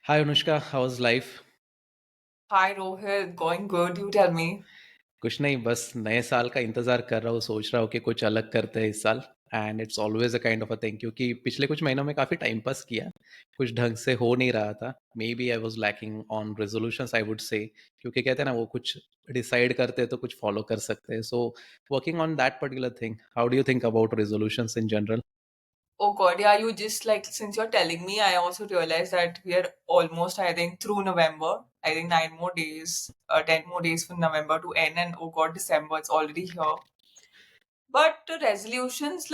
Hi Anushka, how's life? Hi Rohit, going good, you tell me. कुछ नहीं, बस नए साल का इंतजार कर रहा हूँ, सोच रहा हूँ कि कुछ अलग करते हैं इस साल। And it's always a kind of a thing, क्योंकि पिछले कुछ महीनों में काफ़ी टाइम पास किया, कुछ ढंग से हो नहीं रहा था। Maybe I was lacking on resolutions, I would say, क्योंकि कहते हैं ना, वो कुछ डिसाइड करते हैं तो कुछ फॉलो कर सकते हैं। So working on that particular thing. How do you think about resolutions in general? Oh God, yeah, you just like since you're telling me, I also realized that we are almost, I think, through November. I think 9 more days, 10 more days for November to end, and oh God, December, it's already here. But resolutions,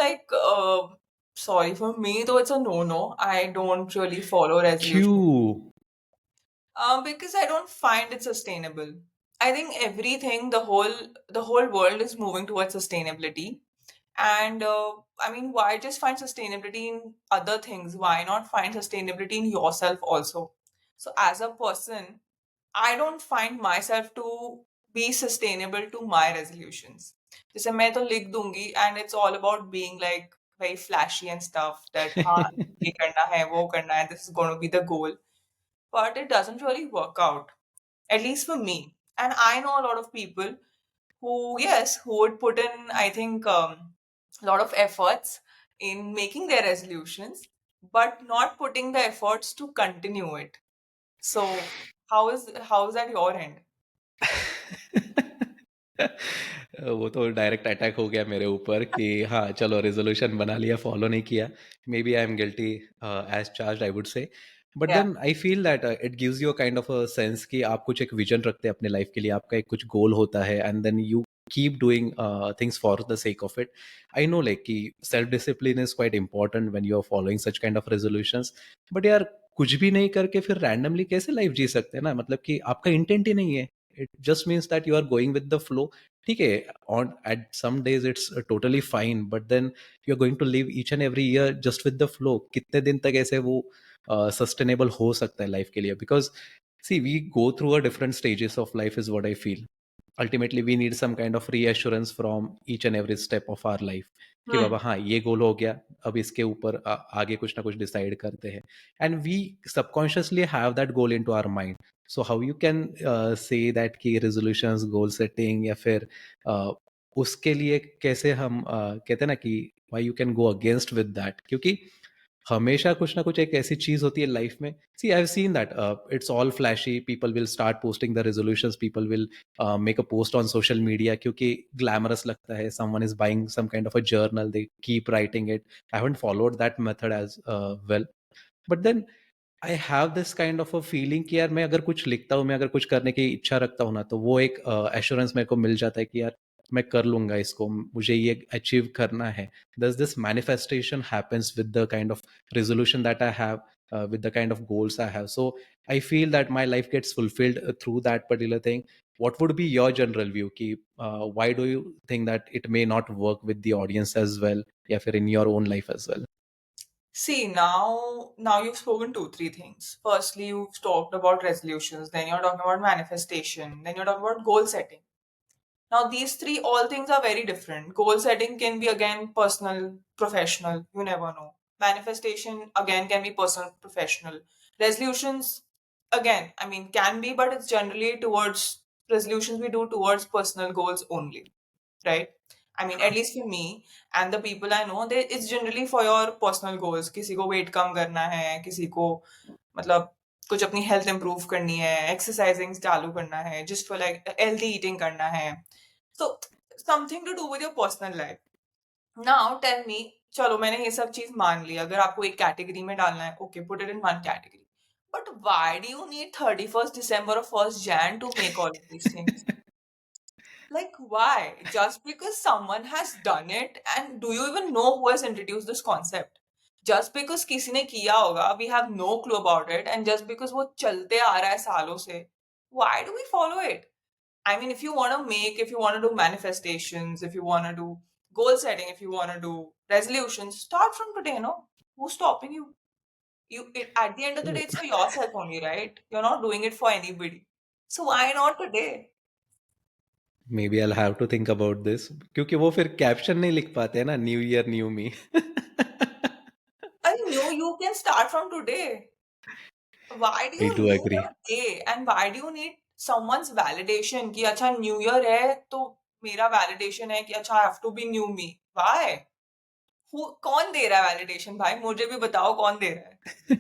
sorry for me though, it's a no-no. I don't really follow resolutions. क्यों? Because I don't find it sustainable. I think everything, the whole world is moving towards sustainability. And I mean, why just find sustainability in other things? Why not find sustainability in yourself also? So as a person, I don't find myself to be sustainable to my resolutions. जैसे मैं तो लिख दूंगी and it's all about being like very flashy and stuff that हाँ ये करना है वो करना है, this is going to be the goal, but it doesn't really work out, at least for me. And I know a lot of people who, yes, who would put in, I think, a lot of efforts in making their resolutions, but not putting the efforts to continue it. So, how is that your end? वो तो direct attack हो गया मेरे ऊपर कि हाँ चलो, resolution बना लिया, फॉलो नहीं किया। Maybe I am guilty as charge, I would say. But Yeah. Then I feel that it gives you a kind of a sense कि आप कुछ एक विजन रखते हैं अपने लाइफ के लिए, आपका एक कुछ गोल होता है, and then you keep doing things for the sake of it. I know like कि self discipline is quite important when you are following such kind of resolutions. But यार, कुछ भी नहीं करके फिर रैंडमली कैसे लाइफ जी सकते हैं ना? मतलब कि आपका इंटेंट ही नहीं है। It just means that you are going with the flow. ठीक है, on at some days it's totally fine, but then you are going to live each and every year just with the flow. कितने दिन तक ऐसे वो sustainable हो सकता है लाइफ के लिए? Because see, we go through a different stages of life, is what I feel. Ultimately we need some kind of reassurance from each and every step of our life कि Hmm. बाबा हाँ, ये गोल हो गया, अब इसके ऊपर आगे कुछ ना कुछ डिसाइड करते हैं। And we subconsciously have that goal in to our mind. So how you can say that कि रेजोल्यूशंस, गोल सेटिंग, या फिर uh, उसके लिए कैसे हम कहते हैं ना कि why you can go against with that? क्योंकि हमेशा कुछ ना कुछ एक ऐसी चीज होती है लाइफ में। See, I have seen that it's all flashy, people will start posting the resolutions, people will make a post on social media क्योंकि ग्लैमरस लगता है। Someone is buying some kind of a journal, they keep writing it. I haven't followed that method as well, but then I have this kind of a feeling कि यार, मैं अगर कुछ लिखता हूँ, मैं अगर कुछ करने की इच्छा रखता हूँ ना, तो वो एक एश्योरेंस मेरे को मिल जाता है कि यार, मैं कर लूंगा इसको, मुझे ये अचीव करना है। दस this manifestation happens with the kind of resolution that I have, with the kind of goals I have. So I feel that my life gets fulfilled through that particular thing. What would be your general view? Ki, why do you think that it may not work with the audience as well, या फिर in your own life as well? See, now you've spoken two, three things. Firstly, you've talked about resolutions, then you're talking about manifestation, then you're talking about goal setting. Now, these three, all things are very different. Goal setting can be again personal, professional, you never know. Manifestation again can be personal, professional. Resolutions, again, I mean, can be, but it's generally towards resolutions we do towards personal goals only, right? I mean, at least for me and the people I know, it's generally for your personal goals. किसी को weight कम करना है, किसी को मतलब कुछ अपनी health improve करनी है, exercising चालू करना है, just for like healthy eating करना है. So something to do with your personal life. Now tell me, चलो मैंने ये सब चीज मान ली, अगर आपको एक कैटेगरी में डालना है, okay, put it in one category. But why do you need 31st December or 1st Jan to make all of these things? Like, why? Just because someone has done it, and do you even know who has introduced this concept? Just because किसी ने किया होगा, we have no clue about it, and just because वो चलते आ रहा है सालों से, why do we follow it? I mean, if you want to do manifestations, if you want to do goal setting, if you want to do resolutions, start from today, no? Who's stopping you? At the end of the day, it's for yourself only, right? You're not doing it for anybody. So why not today? Maybe I have to think about this, क्योंकि वो फिर caption नहीं लिख पाते हैं ना, new year new me. I knew you can start from today. why do I you do need agree. a day and why do you need someone's validation कि अच्छा न्यू ईयर है तो मेरा वैलिडेशन है कि अच्छा I have to be new me why कौन दे रहा है वैलिडेशन भाई मुझे भी बताओ कौन दे रहा है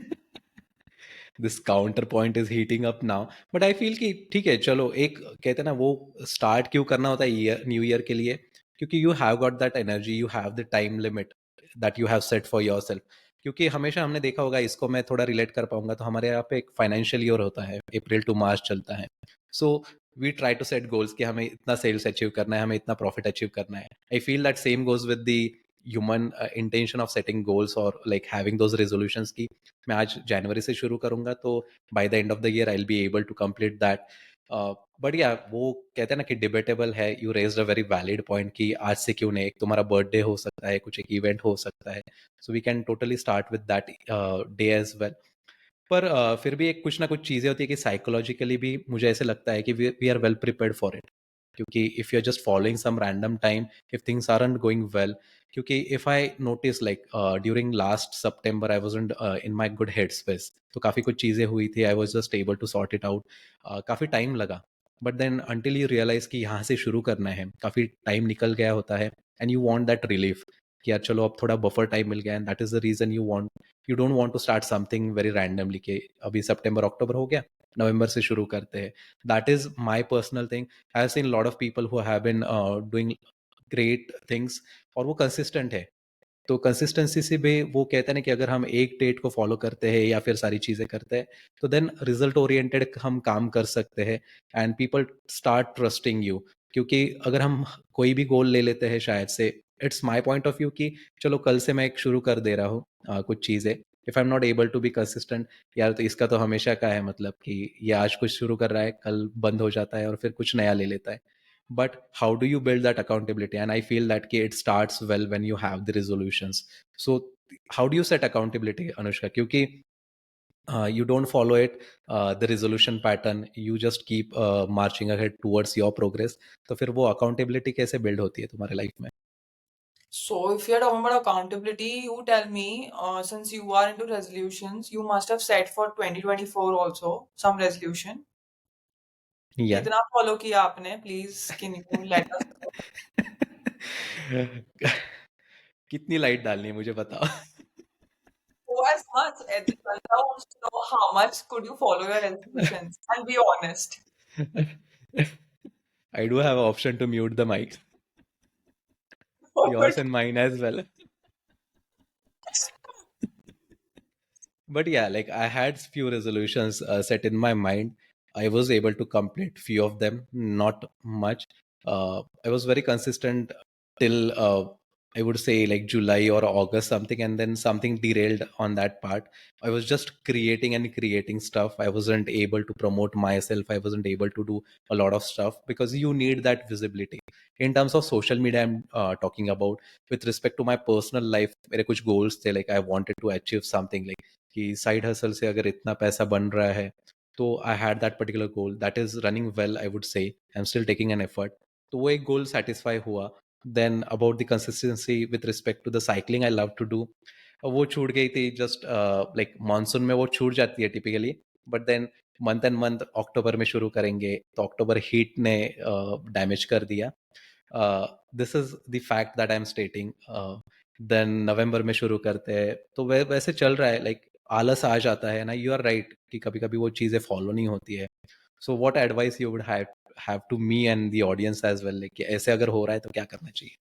this counter point is heating up now, but I feel कि ठीक है, चलो एक कहते हैं ना, वो स्टार्ट क्यों करना होता है ईयर, न्यू ईयर के लिए, क्योंकि you have got that energy, you have the time limit that you have set for your self. क्योंकि हमेशा हमने देखा होगा, इसको मैं थोड़ा रिलेट कर पाऊंगा, तो हमारे यहाँ पे एक फाइनेंशियल ईयर होता है, अप्रैल टू मार्च चलता है। So we try to set goals कि हमें इतना सेल्स अचीव करना है, हमें इतना प्रॉफिट अचीव करना है। I feel that same goes with the human intention of setting goals और लाइक हैविंग दोज रेजोल्यूशंस की मैं आज जनवरी से शुरू करूंगा, तो by the end of the year I will be able to complete that. But yeah वो कहते हैं ना कि डिबेटेबल है, you raised a very valid point कि आज से क्यों नहीं, एक तुम्हारा बर्थडे हो सकता है, कुछ एक इवेंट हो सकता है, so we can totally start with that day as well. पर फिर भी एक कुछ ना कुछ चीज़ें होती है कि साइकोलॉजिकली भी मुझे ऐसे लगता है कि we are well prepared for it. क्योंकि if you are just following some random time, if things aren't going well, क्योंकि if I notice like during last September I wasn't in my good head space, तो काफ़ी कुछ चीज़ें हुई थी, I was just able to sort it out, काफ़ी time लगा। But then until you realize कि यहाँ से शुरू करना है, काफ़ी टाइम निकल गया होता है, and you want that relief कि यार चलो अब थोड़ा बफर टाइम मिल गया, and that is the reason you don't want to start something very randomly कि अभी सितंबर अक्टूबर हो गया, नवंबर से शुरू करते हैं। That is my personal thing. I have seen lot of people who have been doing great things, और वो कंसिस्टेंट है। तो कंसिस्टेंसी से भी वो कहते हैं ना कि अगर हम एक डेट को फॉलो करते हैं या फिर सारी चीज़ें करते हैं, तो देन रिजल्ट ओरिएंटेड हम काम कर सकते हैं, and people start trusting you. क्योंकि अगर हम कोई भी गोल ले लेते हैं, शायद से it's my point of view कि चलो कल से मैं एक शुरू कर दे रहा हूँ कुछ चीज़ें, if I am not able to be consistent, यार तो इसका तो हमेशा का है, मतलब कि ये आज कुछ शुरू कर रहा है, कल बंद हो जाता है और फिर कुछ नया ले लेता है। But how do you build that accountability? And I feel that it starts well when you have the resolutions. So how do you set accountability, Anushka? Kyunki you don't follow it, the resolution pattern, you just keep marching ahead towards your progress. तो फिर वो accountability कैसे build होती है तुम्हारे life में? So if you're talking about accountability, you tell me, since you are into resolutions, you must have set for 2024 also some resolution. Yeah. कितना follow किया आपने? Please, can you let us know? कितनी light डालनी है मुझे बताओ। Go as much. Kalsa wants to know how much could you follow your resolutions and be honest. I do have an option to mute the mic, yours But and mine as well. But yeah, like I had few resolutions set in my mind. I was able to complete few of them, not much. I was very consistent till I would say like July or August something, and then something derailed on that part. I was just creating and creating stuff. I wasn't able to promote myself, I wasn't able to do a lot of stuff, because you need that visibility in terms of social media. I'm talking about, with respect to my personal life, मेरे कुछ goals थे, like I wanted to achieve something, like कि side hustle से अगर इतना पैसा बन रहा है, तो I had that particular goal that is running well, I would say I am still taking an effort. तो वो एक गोल सेटिस्फाई हुआ। Then about the consistency with respect to the cycling I love to do, वो छूट गई थी just like monsoon में वो छूट जाती है typically. But then month end month October में शुरू करेंगे, तो अक्टूबर हीट ने डैमेज कर दिया। This is the fact that I am stating. Then November में शुरू करते हैं, तो वैसे चल रहा है, लाइक आलस आ जाता है ना, यू आर राइट कि कभी कभी वो चीज़ें फॉलो नहीं होती है। So what advice you would have to me and the audience as well, कि ऐसे अगर हो रहा है तो क्या करना चाहिए?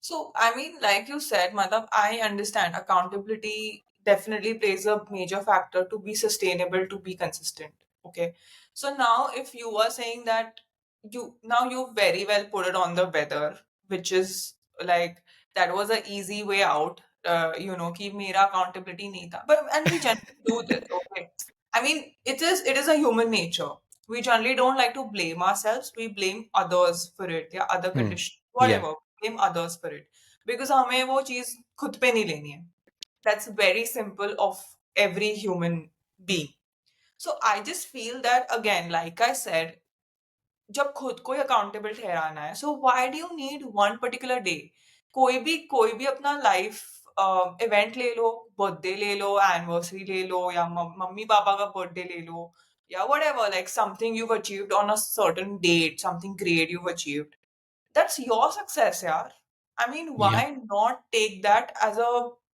so, I mean, like you said, Madhav, I understand accountability definitely plays a major factor to be sustainable, to be consistent. Okay. So now if you are saying that you very well put it on the weather, which is like that was an easy way out. Ki mera accountability nahi tha. But and we generally do this, okay. I mean, it is a human nature. We generally don't like to blame ourselves. We blame others for it, yeah, other Hmm. conditions, Yeah. whatever. Blame others for it. Because हमें वो चीज खुद पे नहीं लेनी है. That's very simple of every human being. So I just feel that again, like I said, जब खुद को अकाउंटेबल ठहराना है, so why do you need one particular day? कोई भी अपना लाइफ इवेंट ले लो, बर्थडे ले लो, एनिवर्सरी ले लो, या मम्मी पापा का बर्थडे ले लो, या whatever, like something you've achieved on a certain date, something great you've achieved. That's your success, yaar. I mean, Yeah. why not take that as a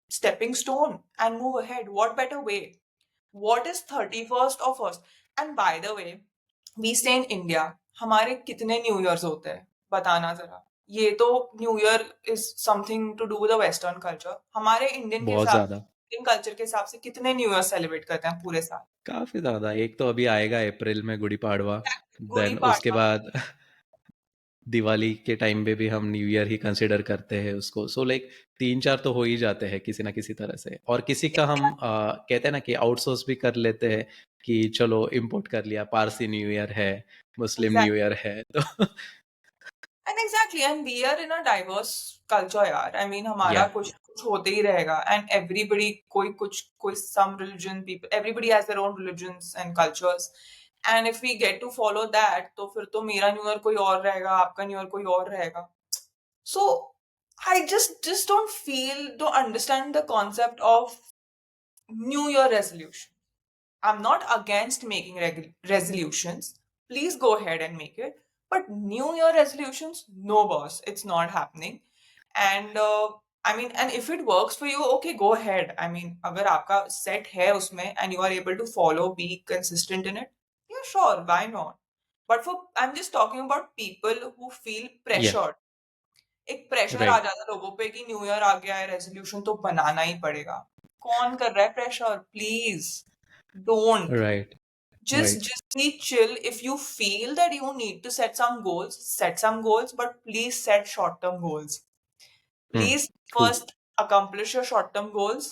stepping stone and move ahead? What better way? What is 31st or 1st? And by the way, we stay in India. हमारे कितने new years होते हैं बताना जरा. ये तो new year is something to do with the western culture. हमारे Indian के बहुत हिसाब ज्यादा. इंडियन कल्चर के हिसाब से कितने न्यू ईयर सेलिब्रेट करते हैं पूरे साल? काफी ज्यादा. एक तो अभी आएगा अप्रैल में गुड़ी पाड़वा. गुड़ी देन उसके पाड़वा. बाद दिवाली के टाइम पे भी हम न्यू ईयर ही कंसिडर करते हैं उसको. सो लाइक 3-4 तो हो ही जाते हैं किसी ना किसी तरह से. और किसी का हम कहते हैं ना कि आउटसोर्स भी कर लेते हैं कि चलो इम्पोर्ट कर लिया. पारसी न्यू ईयर है, मुस्लिम न्यू ईयर है, तो And exactly, and we are in a diverse culture, यार. I mean, हमारा या कुछ कुछ होते ही रहेगा, and everybody कोई some religion people, everybody has their own religions and cultures, and if we get to follow that, तो फिर तो मेरा न्यू ईयर कोई और रहेगा, आपका न्यू ईयर कोई और रहेगा. So I just don't understand the concept of New Year resolution. I'm not against making resolutions. Please go ahead and make it. But New Year resolutions, no, boss, it's not happening. And I mean, and if it works for you, okay, go ahead. I mean, अगर आपका set है उसमें and you are able to follow, be consistent in it, yeah, sure, why not? But I'm just talking about people who feel या pressured. एक pressure आ right जाता है लोगों पे कि न्यू ईयर आ गया है, रेजोल्यूशन तो बनाना ही पड़ेगा. कौन कर रहा है pressure? Please don't. Right right Just be chill. If you feel that you need to set some goals, but please set short term goals. Please true. first accomplish your short term goals.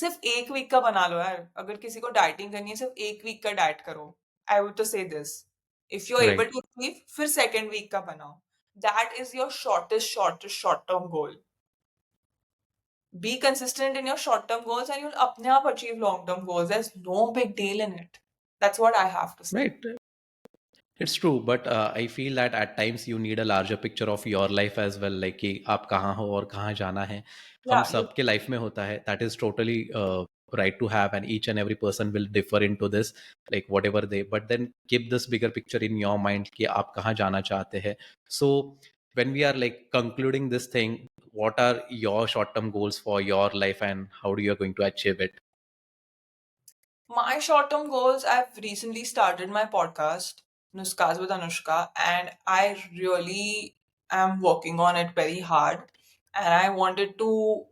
सिर्फ एक week का बना लो यार. अगर किसी को dieting करनी है, सिर्फ एक वीक का डाइट करो. आई वुड तो say this, if you are able right. To achieve, फिर सेकेंड वीक का बनाओ. That is your shortest short term goal. Be consistent in your short term goals and you'll अपने आप achieve long term goals. There's no big deal in it. That's what I have to say. Right. It's true, but I feel that at times you need a larger picture of your life as well, like कि आप कहाँ हो और कहाँ जाना है. हम Yeah, सबके लाइफ में होता है. That is totally right to have, and each and every person will differ into this, like whatever they. But then keep this bigger picture in your mind कि आप कहाँ जाना चाहते हैं. So when we are like concluding this thing, what are your short-term goals for your life, and how do you are going to achieve it? my short term goals, I've recently started my podcast, Nuskas with Anushka, and I really am working on it very hard. And I wanted to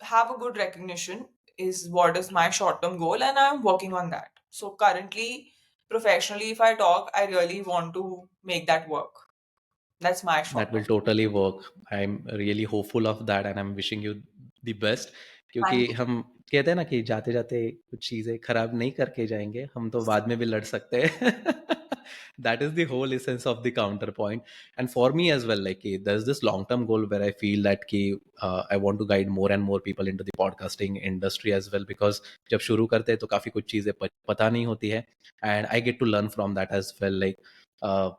have a good recognition, is what is my short term goal, and I'm working on that. So currently, professionally, if I talk, I really want to make that work. That's my That short will term. totally work. I'm really hopeful of that, and I'm wishing you the best. क्योंकि Thank you. हम कहते हैं ना कि जाते जाते कुछ चीजें खराब नहीं करके जाएंगे, हम तो बाद में भी लड़ सकते हैं. That is the whole essence of the counterpoint. And for me as well, like there's this long term goal where I feel that कि I want to guide more and more people into the podcasting industry as well, because जब शुरू करते हैं तो काफी कुछ चीजें पता नहीं होती है, and I get to learn from that as well. Like uh,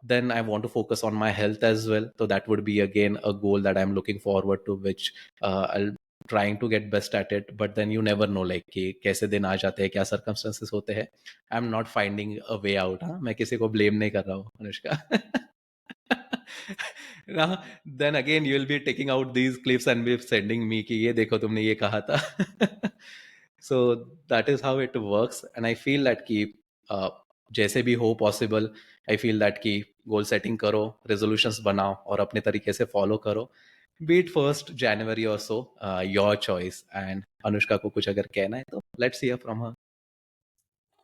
then I want to focus on my health as well. So that would be again a goal that I'm looking forward to, which I'll trying to get best at it. But then you never know, like कि कैसे दिन आ जाते हैं, क्या circumstances होते हैं. I'm not finding a way out. हाँ, मैं किसी को blame नहीं कर रहा हूँ, Anushka. Now, then again you will be taking out these clips and be sending me कि ये देखो तुमने ये कहा था. So that is how it works, and I feel that कि जैसे भी हो पॉसिबल, आई फील दैट कि गोल सेटिंग करो, रेजोल्यूशंस बनाओ और अपने तरीके से फॉलो करो. बीट 1st January और सो, योर चॉइस. एंड अनुष्का को कुछ अगर कहना है तो let's hear from her.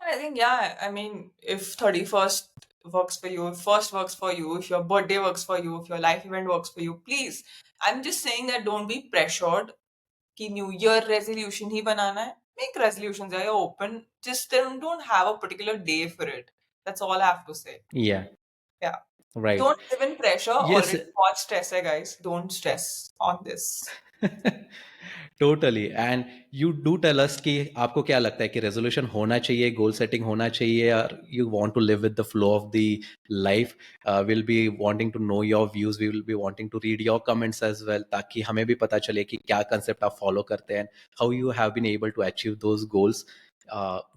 I think, yeah, I mean, if 31st works for you, if first works for you, if your birthday works for you, if your life event works for you, please. I'm just saying that don't be pressured कि New Year resolution ही बनाना है. Make resolutions, are open. Just don't have a particular day for it. That's all I have to say. Yeah Yeah. Right. Don't live in pressure. Yes. Already बहुत stress है, guys. Don't stress on this. Totally and you do tell us कि आपको क्या लगता है कि resolution होना चाहिए, गोल सेटिंग होना चाहिए, और you want to live with the flow of the life. Will be wanting to know your views, we will be wanting to read your comments as well, ताकि हमें भी पता चले कि क्या कंसेप्ट आप फॉलो करते हैं, how you have been able to achieve those goals.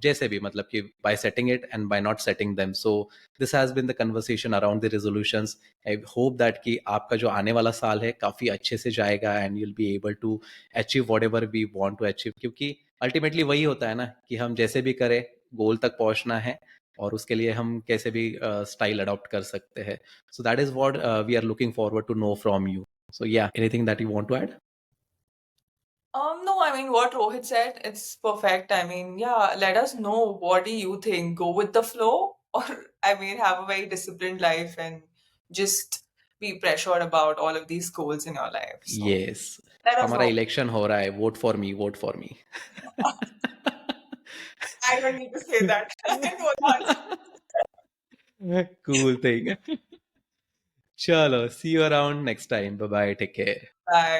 जैसे भी मतलब कि by setting it and by not setting them. So this has been the conversation around the resolutions. I hope that कि आपका जो आने वाला साल है काफ़ी अच्छे से जाएगा and you'll be able to achieve whatever we want to achieve. क्योंकि अल्टीमेटली वही होता है ना कि हम जैसे भी करें, गोल तक पहुंचना है, और उसके लिए हम कैसे भी स्टाइल अडॉप्ट कर सकते हैं. So that is what we are looking forward to know from you. So ya, anything that you want to add? No, I mean, what Rohit said, it's perfect. I mean, yeah, let us know, what do you think? Go with the flow, or I mean, have a very disciplined life and just be pressured about all of these goals in your life. So yes. let us हमारा know. Election हो रहा है, vote for me, vote for me. I don't need to say that. I know the answer. Cool thing. Chalo, see you around next time. Bye bye, take care. Bye.